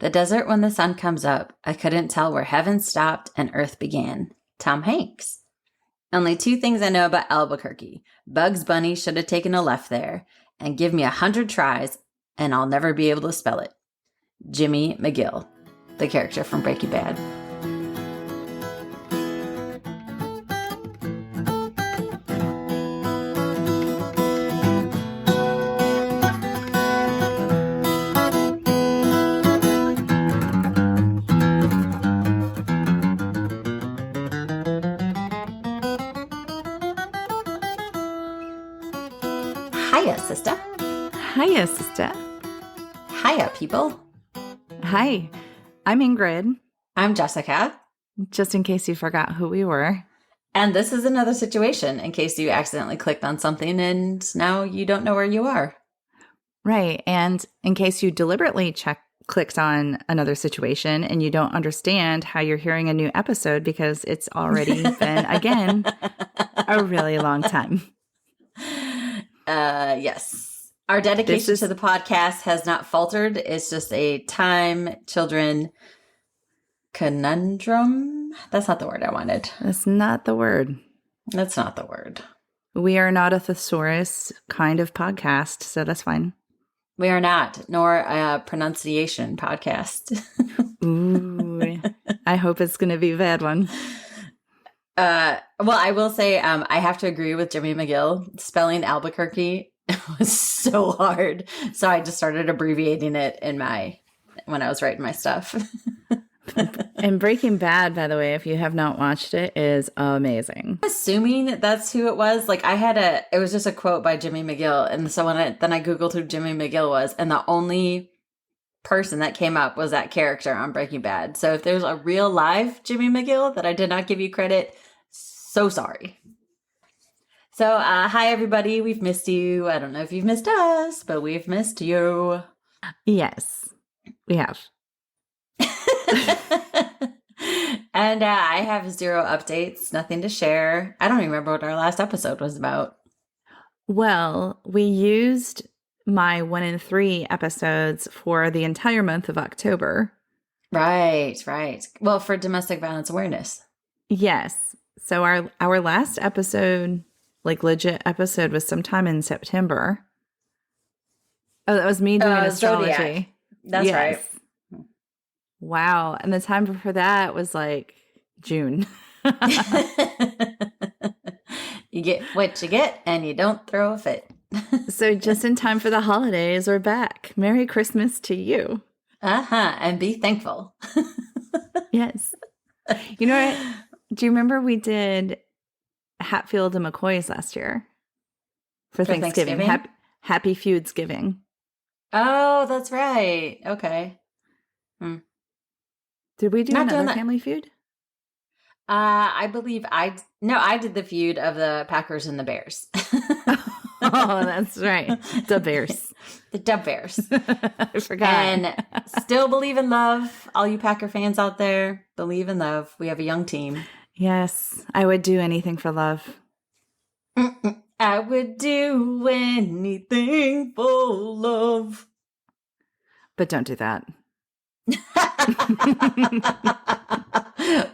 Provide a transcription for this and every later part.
The desert when the sun comes up, I couldn't tell where heaven stopped and earth began. Tom Hanks. Only 2 things I know about Albuquerque. Bugs Bunny should have taken a left there, and give me 100 tries, and I'll never be able to spell it. Jimmy McGill, the character from Breaking Bad. Hiya, sister. Hiya, sister. Hiya, people. Hi, I'm Ingrid. I'm Jessica. Just in case you forgot who we were. And this is another situation in case you accidentally clicked on something and now you don't know where you are. Right. And in case you deliberately clicked on another situation and you don't understand how you're hearing a new episode because it's already been, again, a really long time. Yes. Our dedication to the podcast has not faltered. It's just a time, children conundrum. That's not the word I wanted. That's not the word. That's not the word. We are not a thesaurus kind of podcast, so that's fine. We are not, nor a pronunciation podcast. Ooh, I hope it's going to be a bad one. Well, I will say I have to agree with Jimmy McGill. Spelling Albuquerque was so hard. So I just started abbreviating it when I was writing my stuff. And Breaking Bad, by the way, if you have not watched it, is amazing. Assuming that's who it was, like it was just a quote by Jimmy McGill. And so then I Googled who Jimmy McGill was, and the only person that came up was that character on Breaking Bad. So if there's a real live Jimmy McGill that I did not give you credit, so sorry. So, hi everybody. We've missed you. I don't know if you've missed us, but we've missed you. Yes, we have. And I have 0 updates, nothing to share. I don't even remember what our last episode was about. Well, we used my 1 in 3 episodes for the entire month of October. Right. Well, for domestic violence awareness. Yes. So our last episode, like legit episode, was sometime in September. Oh, that was me doing astrology. Zodiac. That's right. Wow. And the time before that was like June. You get what you get and you don't throw a fit. So just in time for the holidays, we're back. Merry Christmas to you. And be thankful. Yes. You know what? Do you remember we did Hatfield and McCoy's last year for Thanksgiving? Happy Feudsgiving. Oh, that's right. Okay. Did we do another Family Feud? I believe I did the feud of the Packers and the Bears. Oh, that's right. The Bears. The Dub Bears. I forgot. And still believe in love. All you Packer fans out there, believe in love. We have a young team. Yes. I would do anything for love. I would do anything for love. But don't do that.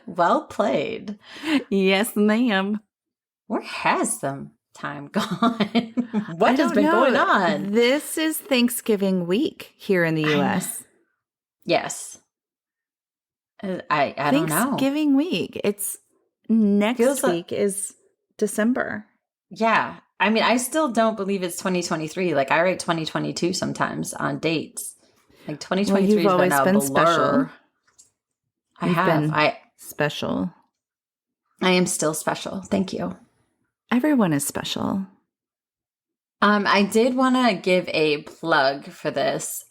Well played. Yes, ma'am. Where has some time gone? What has been going on? This is Thanksgiving week here in the U.S. Yes. I don't know. Thanksgiving week. It's next week is December. Yeah. I mean, I still don't believe it's 2023. Like, I write 2022 sometimes on dates. Like, 2023 has been a blur. Special. I have. Special. I am still special. Thank you. Everyone is special. I did want to give a plug for this.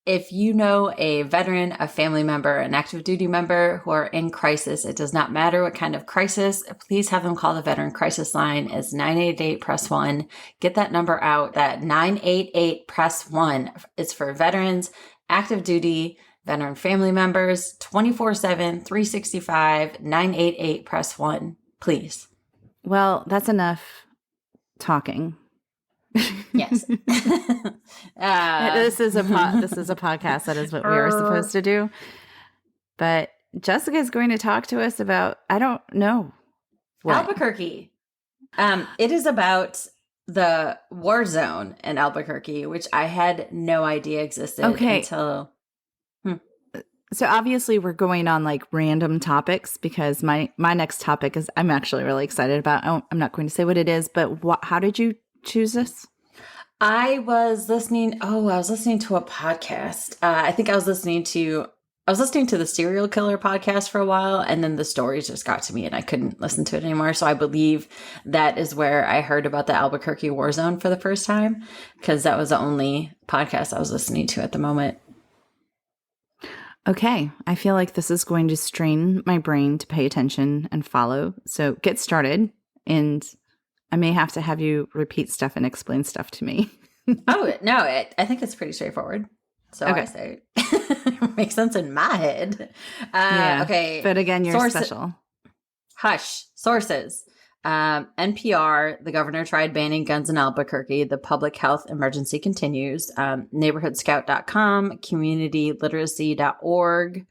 If you know a veteran, a family member, an active duty member who are in crisis, it does not matter what kind of crisis, please have them call the Veteran Crisis Line. It's 988-PRESS-1. Get that number out. That 988-PRESS-1 is for veterans, active duty, veteran family members, 24/7, 365, 988-PRESS-1. Please. Well, that's enough talking. Yes. This is a podcast. That is what we are supposed to do. But Jessica is going to talk to us about, I don't know what. Albuquerque. It is about the war zone in Albuquerque, which I had no idea existed until. So obviously we're going on like random topics because my next topic is I'm actually really excited about. I'm not going to say what it is, but how did you choose this? I was listening to a podcast. I think I was listening to the serial killer podcast for a while, and then the stories just got to me and I couldn't listen to it anymore. So I believe that is where I heard about the Albuquerque war zone for the first time, because that was the only podcast I was listening to at the moment. Okay. I feel like this is going to strain my brain to pay attention and follow. So get started, and I may have to have you repeat stuff and explain stuff to me. Oh, no, I think it's pretty straightforward. So okay. I say it makes sense in my head. Okay. But again, you're special. Hush. Sources. NPR, the governor tried banning guns in Albuquerque. The public health emergency continues. NeighborhoodScout.com, communityliteracy.org,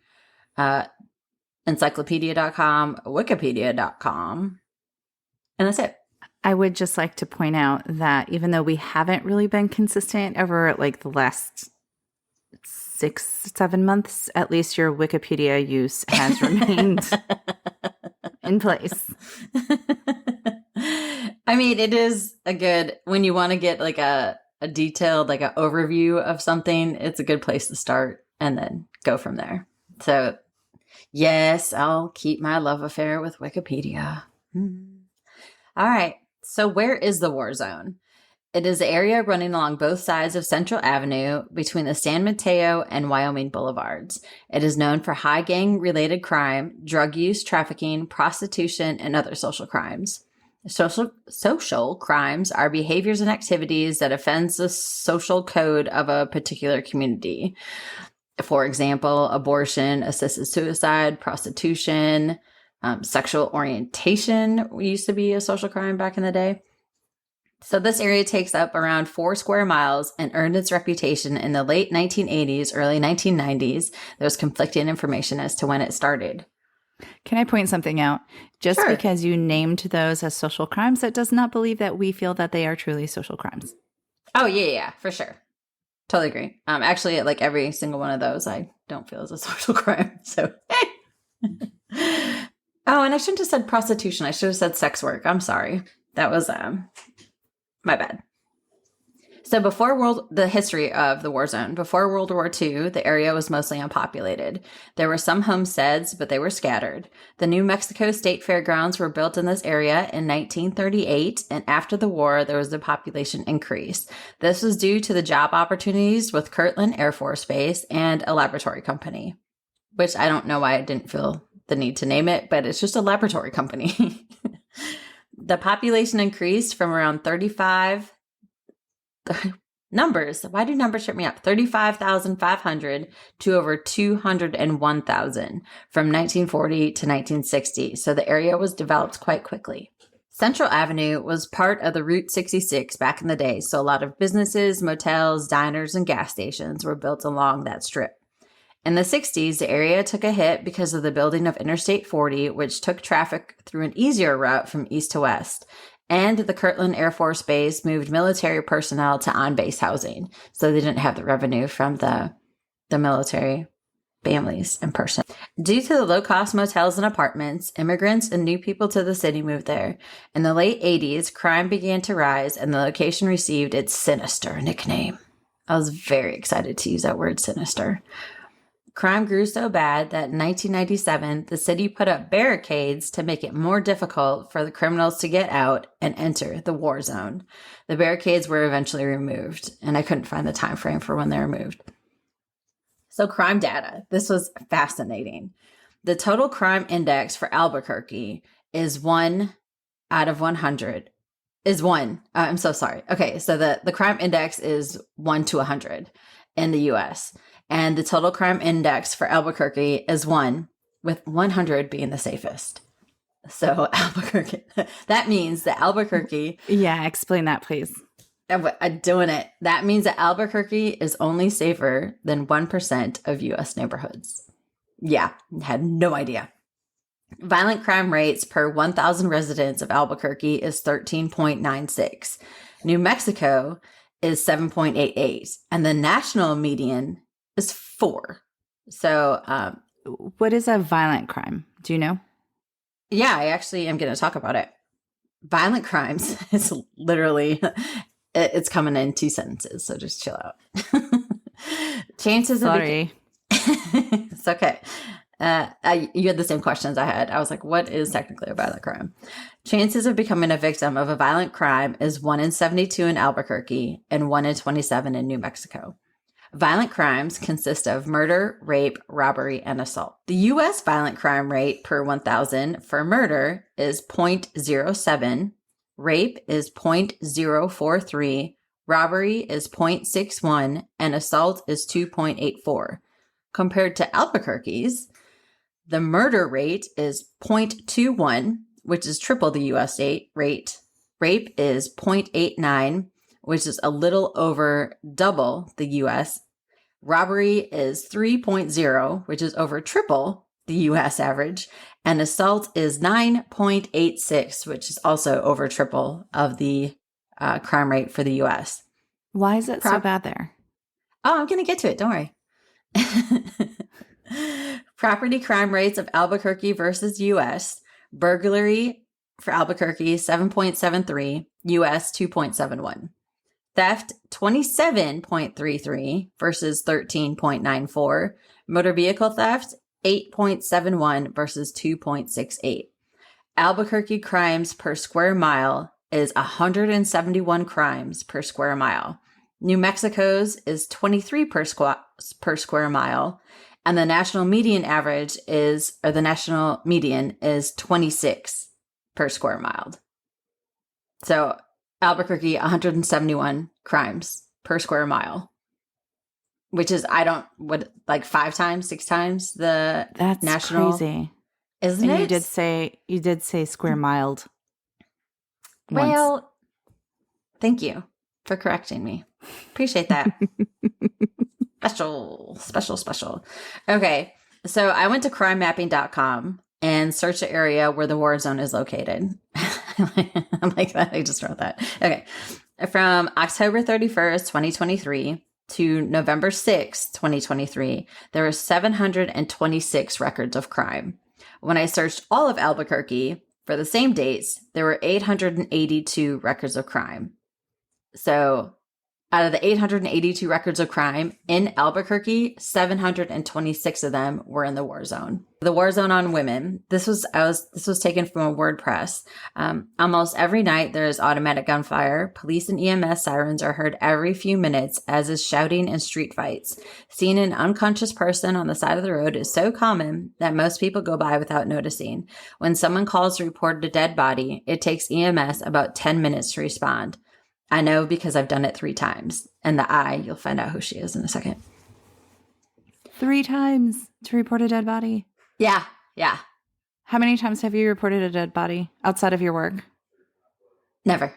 encyclopedia.com, wikipedia.com. And that's it. I would just like to point out that even though we haven't really been consistent over like the last 6-7 months, at least your Wikipedia use has remained in place. I mean, it is a good, when you want to get like a detailed, like an overview of something, it's a good place to start and then go from there. So yes, I'll keep my love affair with Wikipedia. All right. So where is the war zone? It is the area running along both sides of Central Avenue between the San Mateo and Wyoming Boulevards. It is known for high gang-related crime, drug use, trafficking, prostitution, and other social crimes. Social crimes are behaviors and activities that offends the social code of a particular community. For example, abortion, assisted suicide, prostitution, sexual orientation used to be a social crime back in the day. So this area takes up around 4 square miles and earned its reputation in the late 1980s, early 1990s. There was conflicting information as to when it started. Can I point something out? Just Sure. Because you named those as social crimes, that does not believe that we feel that they are truly social crimes. Oh, yeah, for sure. Totally agree. Actually, like every single one of those, I don't feel is a social crime. So, oh, and I shouldn't have said prostitution. I should have said sex work. I'm sorry. That was my bad. So the history of the war zone. Before World War II, the area was mostly unpopulated. There were some homesteads, but they were scattered. The New Mexico State Fairgrounds were built in this area in 1938, and after the war, there was a population increase. This was due to the job opportunities with Kirtland Air Force Base and a laboratory company, which I don't know why I didn't feel the need to name it, but it's just a laboratory company. The population increased from around 35 numbers. Why do numbers trip me up? 35,500 to over 201,000 from 1940 to 1960. So the area was developed quite quickly. Central Avenue was part of the Route 66 back in the day. So a lot of businesses, motels, diners, and gas stations were built along that strip. In the 60s, the area took a hit because of the building of Interstate 40, which took traffic through an easier route from east to west. And the Kirtland Air Force Base moved military personnel to on-base housing, so they didn't have the revenue from the military families and person. Due to the low-cost motels and apartments, immigrants and new people to the city moved there. In the late 80s, crime began to rise, and the location received its sinister nickname. I was very excited to use that word, sinister. Crime grew so bad that in 1997, the city put up barricades to make it more difficult for the criminals to get out and enter the war zone. The barricades were eventually removed, and I couldn't find the time frame for when they were removed. So crime data. This was fascinating. The total crime index for Albuquerque is 1 out of 100. I'm so sorry. Okay, so the crime index is 1 to 100 in the U.S., and the total crime index for Albuquerque is 1, with 100 being the safest. So Albuquerque, that means that Albuquerque... Yeah, explain that, please. I'm doing it. That means that Albuquerque is only safer than 1% of U.S. neighborhoods. Yeah, had no idea. Violent crime rates per 1,000 residents of Albuquerque is 13.96. New Mexico is 7.88. And the national median is 4. So, What is a violent crime? Do you know? yeah, I actually am going to talk about it. Violent crimes is literally, it's coming in 2 sentences. So just chill out. Chances Sorry. it's okay. You had the same questions I had. I was like, what is technically a violent crime? Chances of becoming a victim of a violent crime is 1 in 72 in Albuquerque and 1 in 27 in New Mexico. Violent crimes consist of murder, rape, robbery, and assault. The U.S. violent crime rate per 1,000 for murder is 0.07, rape is 0.043, robbery is 0.61, and assault is 2.84. Compared to Albuquerque's, the murder rate is 0.21, which is triple the U.S. rate. Rape is 0.89, which is a little over double the U.S. Robbery is 3.0, which is over triple the U.S. average. And assault is 9.86, which is also over triple of the crime rate for the U.S. Why is it so bad there? Oh, I'm going to get to it. Don't worry. Property crime rates of Albuquerque versus U.S. Burglary for Albuquerque, 7.73, U.S. 2.71. Theft, 27.33 versus 13.94. Motor vehicle theft, 8.71 versus 2.68. Albuquerque crimes per square mile is 171 crimes per square mile. New Mexico's is 23 per square mile. And the national median is 26 per square mile. So Albuquerque, 171 crimes per square mile, which is, 5 times, 6 times the That's national. Crazy. Isn't and it? You did say square miled. Well, thank you for correcting me. Appreciate that. Special. Okay. So I went to crimemapping.com and searched the area where the war zone is located. I'm like that. I just wrote that. Okay. From October 31st, 2023 to November 6th, 2023, there were 726 records of crime. When I searched all of Albuquerque for the same dates, there were 882 records of crime. So out of the 882 records of crime in Albuquerque, 726 of them were in the war zone. The war zone on women. This was taken from a WordPress. Almost every night there is automatic gunfire. Police and EMS sirens are heard every few minutes, as is shouting and street fights. Seeing an unconscious person on the side of the road is so common that most people go by without noticing. When someone calls to report a dead body, it takes EMS about 10 minutes to respond. I know because I've done it 3 times. And you'll find out who she is in a second. 3 times to report a dead body? Yeah. How many times have you reported a dead body outside of your work? Never.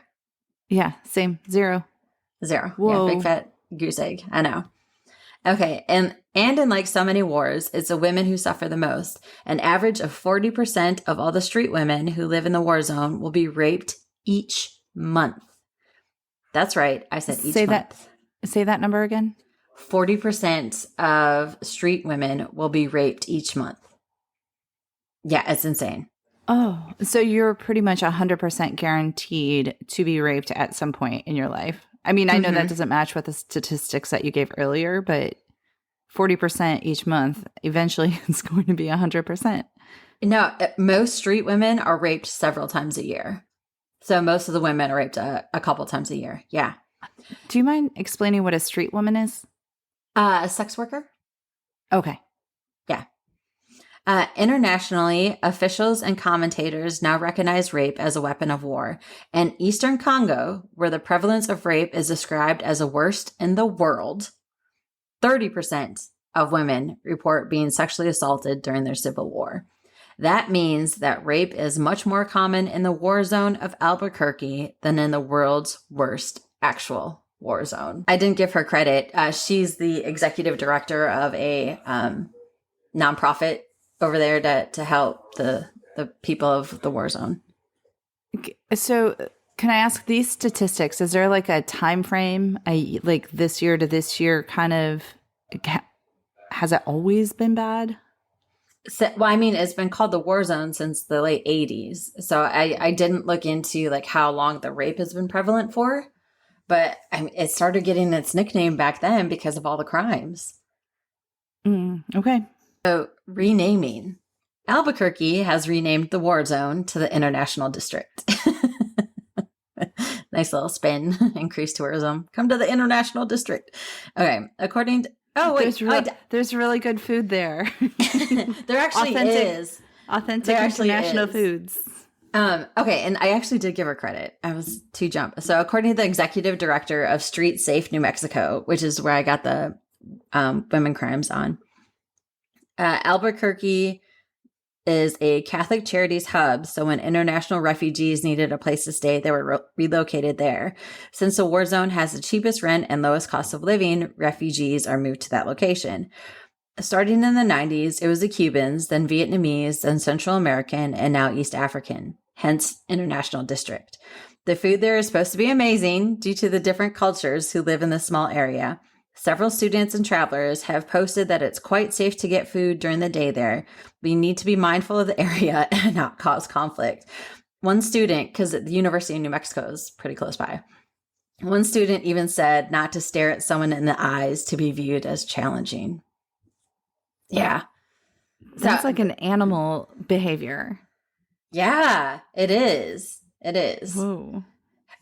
Yeah, same. 0. Whoa. Yeah, big fat goose egg. I know. Okay, and in like so many wars, it's the women who suffer the most. An average of 40% of all the street women who live in the war zone will be raped each month. That's right. I said each month. Say that number again. 40% of street women will be raped each month. Yeah, it's insane. Oh, so you're pretty much 100% guaranteed to be raped at some point in your life. I mean, I know that doesn't match with the statistics that you gave earlier, but 40% each month, eventually it's going to be 100%. No, most street women are raped several times a year. So most of the women are raped a couple times a year. Yeah. Do you mind explaining what a street woman is? A sex worker. Okay. Yeah. Internationally, officials and commentators now recognize rape as a weapon of war. In Eastern Congo, where the prevalence of rape is described as the worst in the world, 30% of women report being sexually assaulted during their civil war. That means that rape is much more common in the war zone of Albuquerque than in the world's worst actual war zone. I didn't give her credit. She's the executive director of a nonprofit over there to help the people of the war zone. So can I ask these statistics? Is there like a time frame, like this year to this year kind of, has it always been bad? So, well, I mean, it's been called the war zone since the late 80s. So I didn't look into like how long the rape has been prevalent for, but I mean, it started getting its nickname back then because of all the crimes. Okay. So renaming. Albuquerque has renamed the war zone to the International District. Nice little spin. Increased tourism. Come to the International District. Okay. According to... Oh, wait. There's really good food there. There actually is. Authentic international foods. Okay, and I actually did give her credit. I was too jump. So according to the executive director of Street Safe New Mexico, which is where I got the women crimes on, Albuquerque is a Catholic charities hub, so when international refugees needed a place to stay, they were relocated there. Since the war zone has the cheapest rent and lowest cost of living, refugees are moved to that location. Starting in the 90s, it was the Cubans, then Vietnamese, then Central American, and now East African, hence International District. The food there is supposed to be amazing due to the different cultures who live in this small area. Several students and travelers have posted that it's quite safe to get food during the day there. We need to be mindful of the area and not cause conflict. One student, because the University of New Mexico is pretty close by, one student even said not to stare at someone in the eyes to be viewed as challenging. Yeah. That's like an animal behavior. Yeah, it is. It is. Whoa.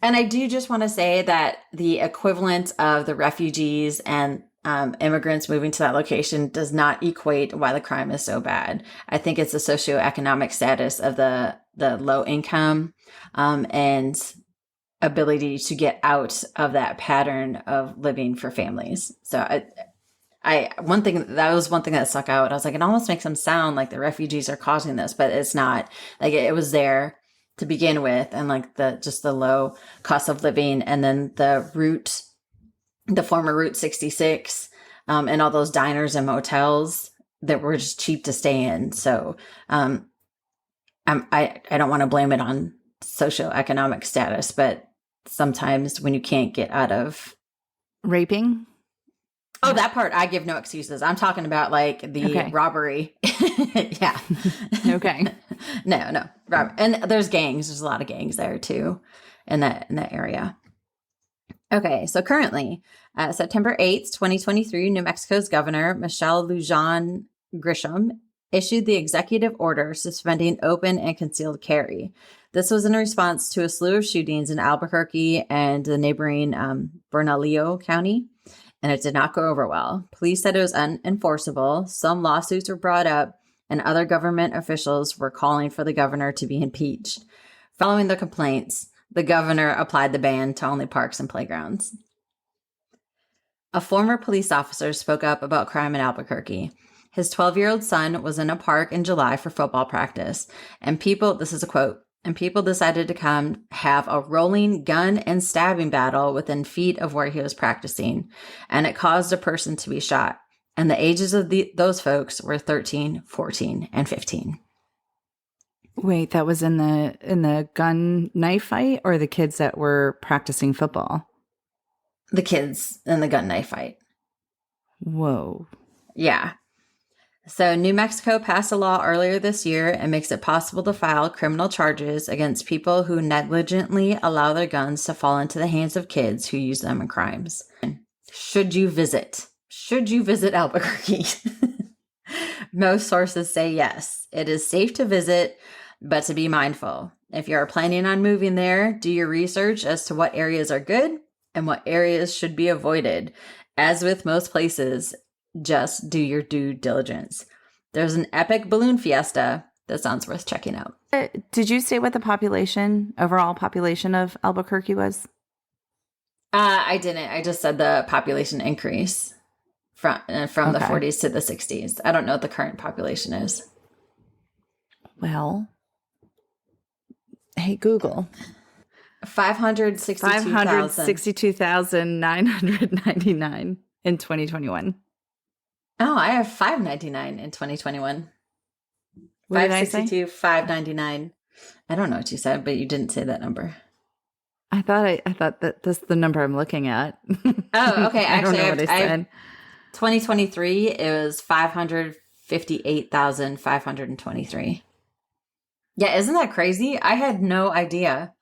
And I do just want to say that the equivalent of the refugees and immigrants moving to that location does not equate why the crime is so bad. I think it's the socioeconomic status of the low income and ability to get out of that pattern of living for families. So that was one thing that stuck out. I was like, it almost makes them sound like the refugees are causing this, but it's not. Like it was there to begin with, and like the low cost of living, and then the former Route 66, and all those diners and motels that were just cheap to stay in. So I don't want to blame it on socioeconomic status, but sometimes when you can't get out of raping. Oh, that part, I give no excuses. I'm talking about like the robbery. Yeah. Okay. No. And there's gangs. There's a lot of gangs there too in that area. Okay. So currently, September 8th, 2023, New Mexico's governor, Michelle Lujan Grisham, issued the executive order suspending open and concealed carry. This was in response to a slew of shootings in Albuquerque and the neighboring Bernalillo County, and it did not go over well. Police said it was unenforceable. Some lawsuits were brought up, and other government officials were calling for the governor to be impeached. Following the complaints, the governor applied the ban to only parks and playgrounds. A former police officer spoke up about crime in Albuquerque. His 12-year-old son was in a park in July for football practice, and this is a quote, and people decided to come have a rolling gun and stabbing battle within feet of where he was practicing, and it caused a person to be shot. And the ages of those folks were 13, 14, and 15. Wait, that was in the gun knife fight, or the kids that were practicing football? The kids in the gun knife fight. Whoa. Yeah. So New Mexico passed a law earlier this year and makes it possible to file criminal charges against people who negligently allow their guns to fall into the hands of kids who use them in crimes. Should you visit Albuquerque? Most sources say yes. It is safe to visit, but to be mindful. If you are planning on moving there, do your research as to what areas are good and what areas should be avoided. As with most places, just do your due diligence. There's an epic balloon fiesta that sounds worth checking out. Did you say what the overall population of Albuquerque was? I didn't. I just said the population increase from the 40s to the 60s. I don't know what the current population is. Well, hey, Google. 562,000. 562,999 in 2021. Oh, I have 599 in 2021. What did I say? 562, 599. I don't know what you said, but you didn't say that number. I thought that that's the number I'm looking at. Oh, okay. I don't Actually, know what I said. 2023, it was 558,523. Yeah, isn't that crazy? I had no idea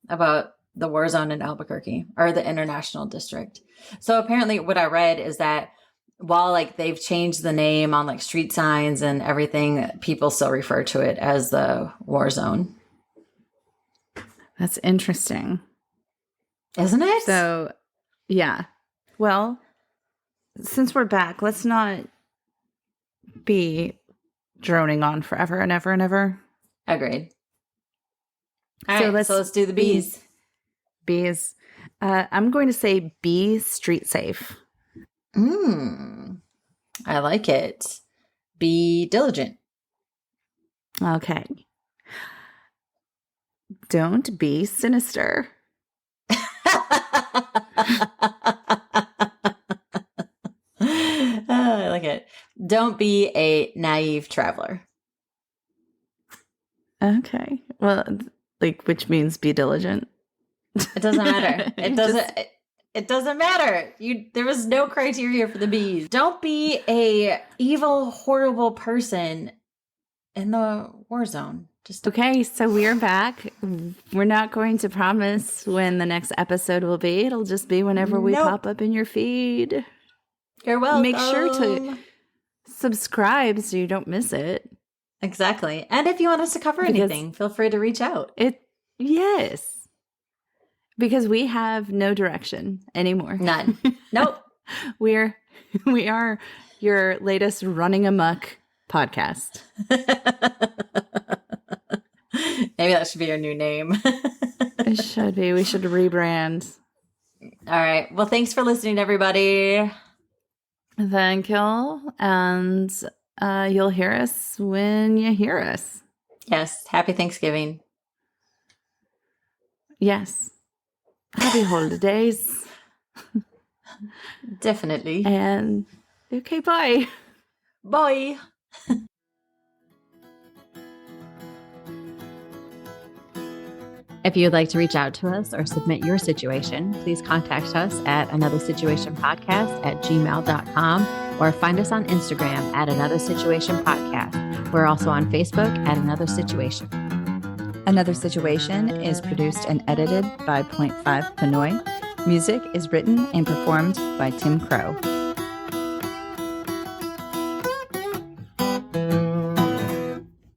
about the war zone in Albuquerque or the international district. So apparently what I read is that while like they've changed the name on like street signs and everything, people still refer to it as the war zone. That's interesting. Isn't it? So, yeah. Well, since we're back, let's not be droning on forever and ever and ever. Agreed. All right, so let's do the B's. B's. I'm going to say be street safe. I like it. Be diligent. Okay. Don't be sinister. I like it. Don't be a naive traveler. Okay. Well, like, which means be diligent. It doesn't matter. It doesn't matter. There was no criteria for the B's. Don't be a evil, horrible person in the war zone. Okay, so we're back. We're not going to promise when the next episode will be. It'll just be whenever we pop up in your feed. You're welcome. Make sure to subscribe so you don't miss it. Exactly. And if you want us to cover anything, feel free to reach out. Yes. Because we have no direction anymore. None. Nope. We are your latest running amok podcast. Maybe that should be our new name. It should be. We should rebrand. All right. Well, thanks for listening, everybody. Thank you. And you'll hear us when you hear us. Yes. Happy Thanksgiving. Yes. Happy holidays. Definitely. And okay, bye. Bye. If you'd like to reach out to us or submit your situation, please contact us at anothersituationpodcast@gmail.com or find us on Instagram at Another Situation Podcast. We're also on Facebook at Another Situation. Another Situation is produced and edited by Point 5 Pinoy. Music is written and performed by Tim Crow.